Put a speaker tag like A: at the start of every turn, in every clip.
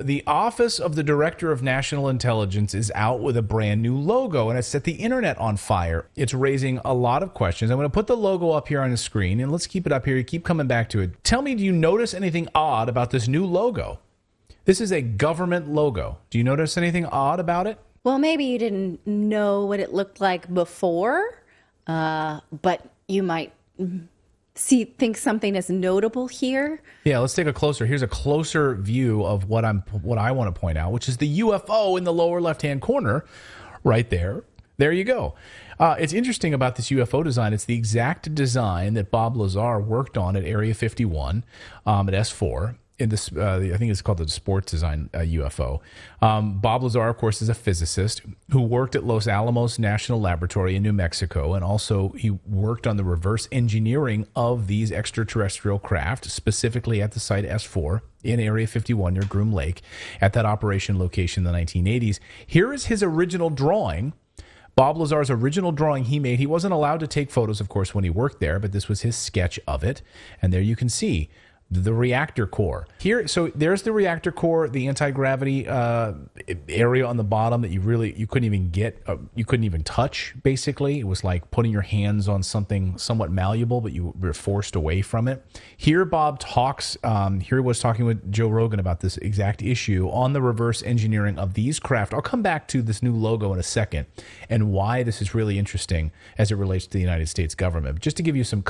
A: The Office of the Director of National Intelligence is out with a brand new logo, and it's set the internet on fire. It's raising a lot of questions. I'm going to put the logo up here on the screen, and let's keep it up here. You keep coming back to it. Tell me, do you notice anything odd about this new logo? This is a government logo. Do you notice anything odd about it?
B: Well, maybe you didn't know what it looked like before, but you might think something is notable here.
A: Yeah, let's take a closer. Here's a closer view of what I want to point out, which is the UFO in the lower left-hand corner, right there. There you go. It's interesting about this UFO design. It's the exact design that Bob Lazar worked on at Area 51 at S4. In this, I think it's called the sports design UFO. Bob Lazar, of course, is a physicist who worked at Los Alamos National Laboratory in New Mexico, and also he worked on the reverse engineering of these extraterrestrial craft, specifically at the site S4 in Area 51 near Groom Lake, at that operation location in the 1980s. Here is his original drawing. Bob Lazar's original drawing he made. He wasn't allowed to take photos, of course, when he worked there, but this was his sketch of it. And there you can see the reactor core here. So there's the reactor core, the anti-gravity area on the bottom that you couldn't even get, you couldn't even touch. Basically, it was like putting your hands on something somewhat malleable, but you were forced away from it. Here, Bob talks. Here he was talking with Joe Rogan about this exact issue on the reverse engineering of these craft. I'll come back to this new logo in a second and why this is really interesting as it relates to the United States government. But just to give you some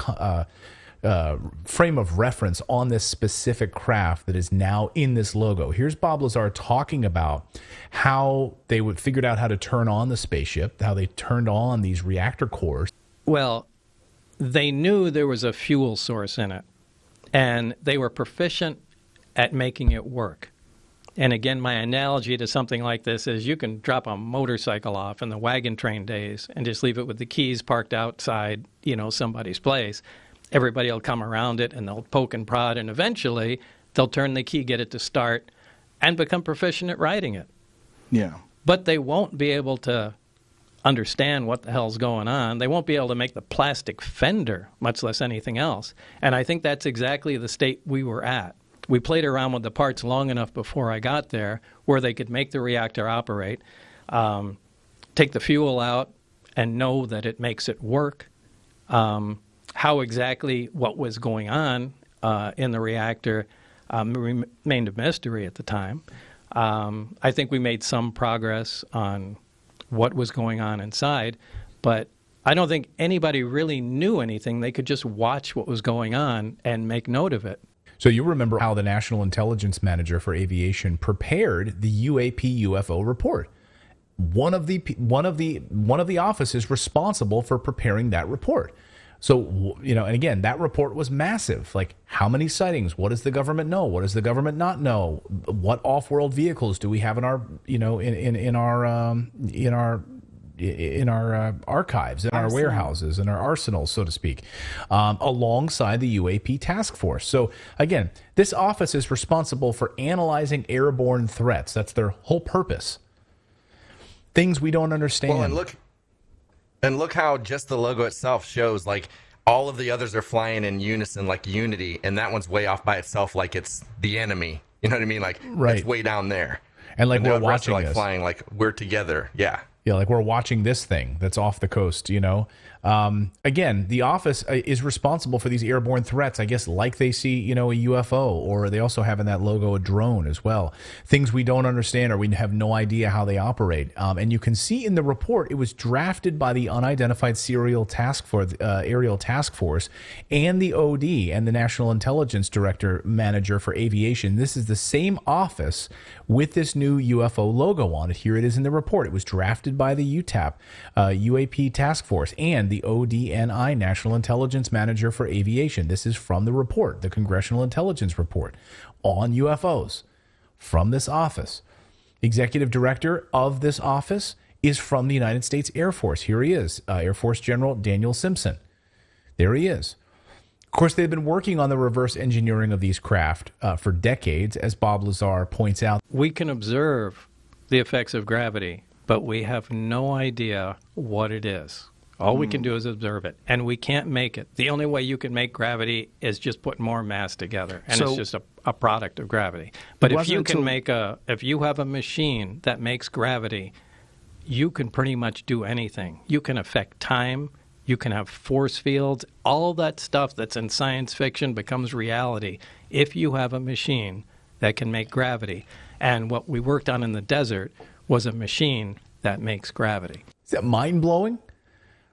A: frame of reference on this specific craft that is now in this logo. Here's Bob Lazar talking about how they figured out how to turn on the spaceship, how they turned on these reactor cores.
C: Well, they knew there was a fuel source in it, and they were proficient at making it work. And again, my analogy to something like this is you can drop a motorcycle off in the wagon train days and just leave it with the keys parked outside, somebody's place. Everybody will come around it, and they'll poke and prod, and eventually they'll turn the key, get it to start, and become proficient at riding it.
D: Yeah.
C: But they won't be able to understand what the hell's going on. They won't be able to make the plastic fender, much less anything else. And I think that's exactly the state we were at. We played around with the parts long enough before I got there where they could make the reactor operate, take the fuel out, and know that it makes it work. How exactly what was going on in the reactor remained a mystery at the time. I think we made some progress on what was going on inside, but I don't think anybody really knew anything. They could just watch what was going on and make note of it.
A: So you remember how the National Intelligence Manager for Aviation prepared the UAP UFO report. One of the offices responsible for preparing that report. So, and again, that report was massive. Like, how many sightings? What does the government know? What does the government not know? What off-world vehicles do we have in our, in our archives, in our warehouses, in our arsenals, so to speak, alongside the UAP task force? So, again, this office is responsible for analyzing airborne threats. That's their whole purpose. Things we don't understand.
E: Well, and look how just the logo itself shows, like, all of the others are flying in unison, like Unity, and that one's way off by itself, like it's the enemy. You know what I mean? Like, It's way down there.
A: And like, we're
E: the rest
A: watching
E: are, like,
A: this.
E: flying, like, we're together. Yeah.
A: Yeah, like we're watching this thing that's off the coast, Again, the office is responsible for these airborne threats, I guess, like they see, a UFO, or they also have in that logo a drone as well. Things we don't understand or we have no idea how they operate. And you can see in the report, it was drafted by the Unidentified Aerial Task Force and the OD and the National Intelligence Director Manager for Aviation. This is the same office with this new UFO logo on it. Here it is in the report. It was drafted by the UTAP, UAP Task Force, and the ODNI, National Intelligence Manager for Aviation. This is from the report, the Congressional Intelligence Report on UFOs from this office. Executive Director of this office is from the United States Air Force. Here he is, Air Force General Daniel Simpson. There he is. Of course, they've been working on the reverse engineering of these craft for decades, as Bob Lazar points out.
C: We can observe the effects of gravity, but we have no idea what it is. All we can do is observe it, and we can't make it. The only way you can make gravity is just put more mass together, and it's just a product of gravity. But if you can if you have a machine that makes gravity, you can pretty much do anything. You can affect time. You can have force fields. All that stuff that's in science fiction becomes reality if you have a machine that can make gravity. And what we worked on in the desert was a machine that makes gravity.
A: Is that mind-blowing?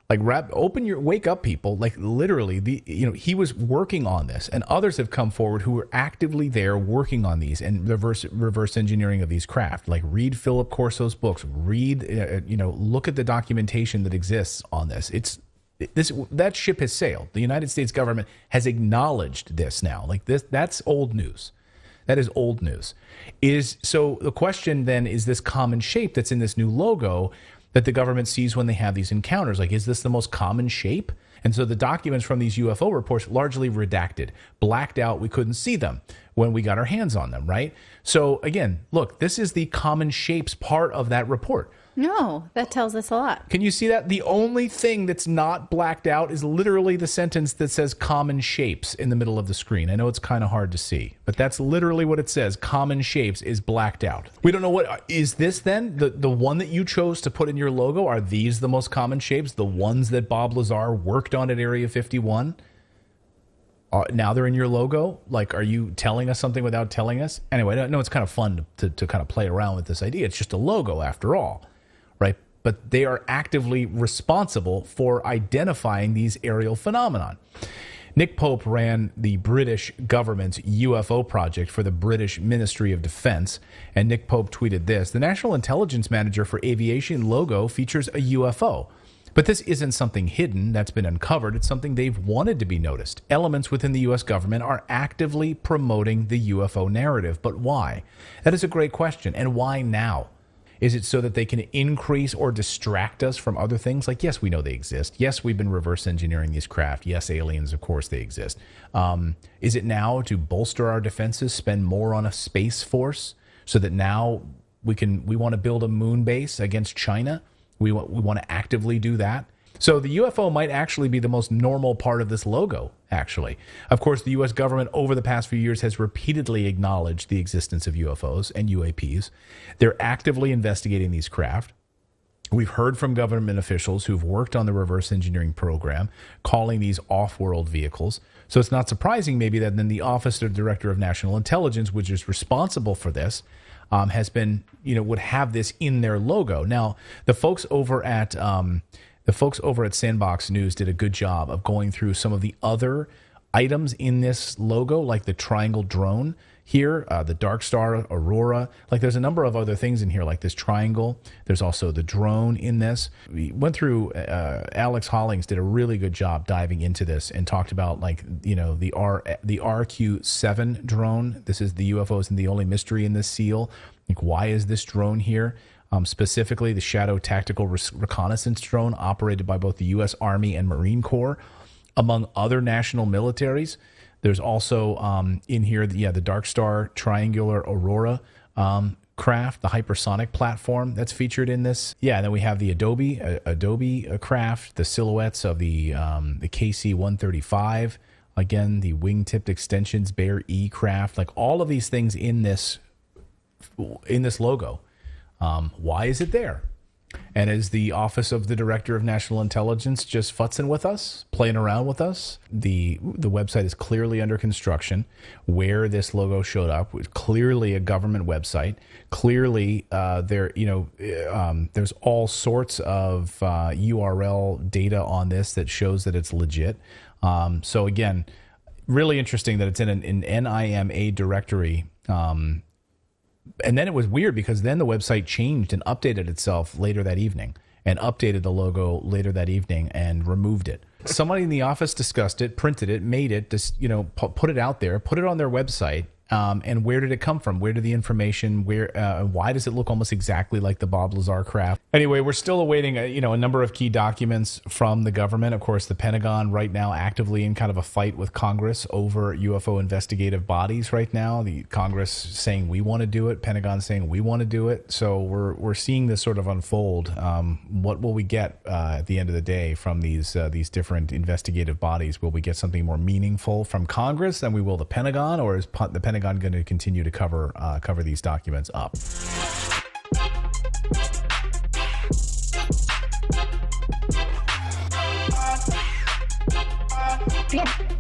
A: Like, wake up, people. Like, literally, he was working on this, and others have come forward who were actively there working on these and reverse engineering of these craft. Like, read Philip Corso's books. Look at the documentation that exists on this. That ship has sailed. The United States government has acknowledged this now. Like, that's old news. That is old news. So the question then is this common shape that's in this new logo that the government sees when they have these encounters. Like, is this the most common shape? And so the documents from these UFO reports largely redacted, blacked out. We couldn't see them when we got our hands on them, right? So again, look, this is the common shapes part of that report.
B: No, that tells us a lot.
A: Can you see that? The only thing that's not blacked out is literally the sentence that says common shapes in the middle of the screen. I know it's kind of hard to see, but that's literally what it says. Common shapes is blacked out. We don't know what is this then? The one that you chose to put in your logo, are these the most common shapes? The ones that Bob Lazar worked on at Area 51? Now they're in your logo? Like, are you telling us something without telling us? Anyway, I know it's kind of fun to kind of play around with this idea. It's just a logo after all. Right, but they are actively responsible for identifying these aerial phenomenon. Nick Pope ran the British government's UFO project for the British Ministry of Defense, and Nick Pope tweeted this: "The National Intelligence Manager for Aviation logo features a UFO. But this isn't something hidden that's been uncovered. It's something they've wanted to be noticed. Elements within the U.S. government are actively promoting the UFO narrative. But why? That is a great question. And why now? Is it so that they can increase or distract us from other things? Like, yes, we know they exist. Yes, we've been reverse engineering these craft. Yes, aliens, of course, they exist. Is it now to bolster our defenses, spend more on a space force so that now we want to build a moon base against China? We want to actively do that. So the UFO might actually be the most normal part of this logo, actually. Of course, the U.S. government over the past few years has repeatedly acknowledged the existence of UFOs and UAPs. They're actively investigating these craft. We've heard from government officials who've worked on the reverse engineering program, calling these off-world vehicles. So it's not surprising maybe that then the Office of the Director of National Intelligence, which is responsible for this, has been, would have this in their logo. Now, the folks over at Sandbox News did a good job of going through some of the other items in this logo, like the triangle drone here, the Dark Star Aurora. Like, there's a number of other things in here, like this triangle. There's also the drone in this. We went through, Alex Hollings did a really good job diving into this and talked about, like, the RQ-7 drone. This is the UFOs and the only mystery in this seal. Like, why is this drone here? Specifically, the Shadow Tactical Reconnaissance Drone operated by both the U.S. Army and Marine Corps, among other national militaries. There's also in here, the Dark Star Triangular Aurora craft, the hypersonic platform that's featured in this. Yeah, and then we have the Adobe craft, the silhouettes of the KC-135. Again, the wingtipped extensions, Bear E craft, like all of these things in this logo. Why is it there? And is the Office of the Director of National Intelligence just futzing with us, playing around with us? The website is clearly under construction. Where this logo showed up was clearly a government website. Clearly, there's all sorts of URL data on this that shows that it's legit. So again, really interesting that it's in an NIMA directory. And then it was weird because then the website changed and updated itself later that evening and updated the logo later that evening and removed it. Somebody in the office discussed it, printed it, made it, put it out there, put it on their website, And where did it come from? Where did the information? Why does it look almost exactly like the Bob Lazar craft? Anyway, we're still awaiting a number of key documents from the government. Of course, the Pentagon right now actively in kind of a fight with Congress over UFO investigative bodies. Right now, the Congress saying we want to do it, Pentagon saying we want to do it. So we're seeing this sort of unfold. What will we get at the end of the day from these different investigative bodies? Will we get something more meaningful from Congress than we will the Pentagon, or is the Pentagon going to continue to cover these documents up?
D: Yeah.